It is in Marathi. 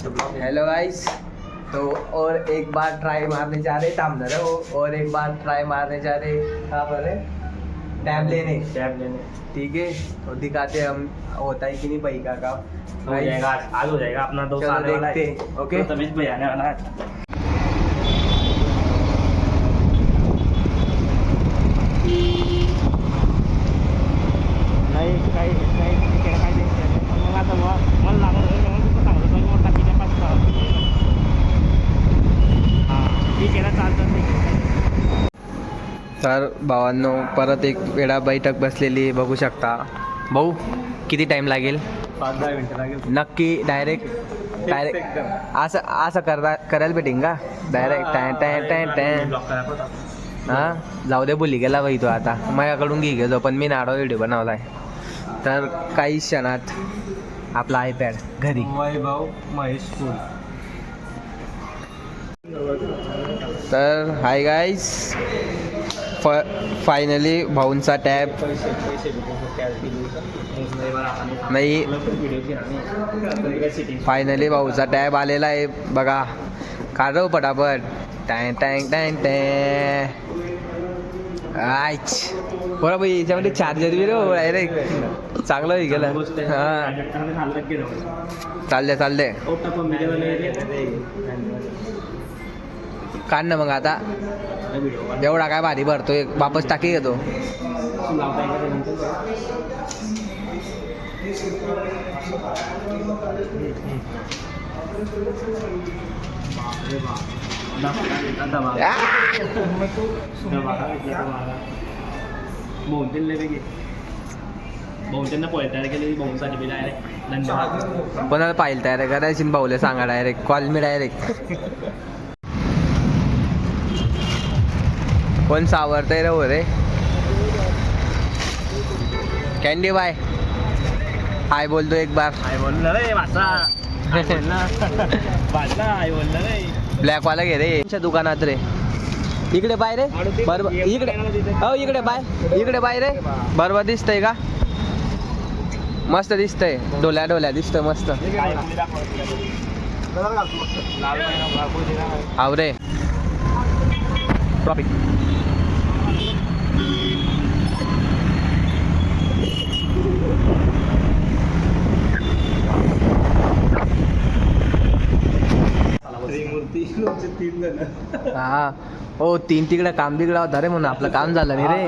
हेलो गाइस, तो और एक बार ट्राई मारने जा रहे थाम रहे और एक बार ट्राई मारने जा रहे कहाँ पर है टैब लेने। ठीक है, तो दिखाते हम होता है कि नहीं भाई का काम हो जाएगा, आज हो जाएगा अपना दोस्त चलो आने वाला है। देखते हैं। ओके तो तमीज भाई आने वाला है। नाही काही तिकडे काय द्यायचं पण मग आता मला लागलं म्हणून तू सांगतो पण मोठा किती पाच हां ठीक आहे ना चालतं ठीक आहे. तर भावांनो परत एक वेळा बैठक बसलेली आहे, बघू शकता. भाऊ किती टाइम लागेल? 5-10 मिनिटं लागेल. नक्की डायरेक्ट असं असं करायला भेटेन का डायरेक्ट टॅन हां जाऊ दे, बोली गेला बाई तो आता माझ्याकडून घेतो, पण मी नाडो व्हिडिओ बनवला आहे. तर काही क्षणात आपला आयपॅड घरी. वैभव महेश स्कूल. तर हाय गाईज, फायनली भाऊंचा टॅब नाही, फायनली भाऊचा टॅब आलेला आहे बघा. काढव पटापट. टँग टँग टँग टँग. आयच बरं भाई, याच्यामध्ये चार्जर बी रो डायरेक्ट चांगलं होई गेलं. हां चालले काढ ना मग आता. एवढा काय भारी भरतोय, वापस टाकी घेतो. बहुतेक पोहायला तयार केली भाऊसाठी बी डायरेक्ट धन्यवाद. कोणाला पाहिलं तयार करायची भाऊला सांगा डायरेक्ट कॉल मी डायरेक्ट. कोण सावरतंय रे हो रे. कॅन्डी बाय हाय बोलतो एक बार. आई बोललं रे वाचा. आई बोलला आई बोललं रे. ब्लॅकवाला घे रे दुकानात रे. इकडे बाय रे बरोबर, इकडे हो इकडे बाय रे. बरोबर दिसतंय का? मस्त दिसतंय, डोल्या दिसतंय मस्त. आव रे ट्रॉफिक. हा हो, 3 तिकडे काम बिगडा होता रे, म्हणून आपलं काम झालं नाही रे.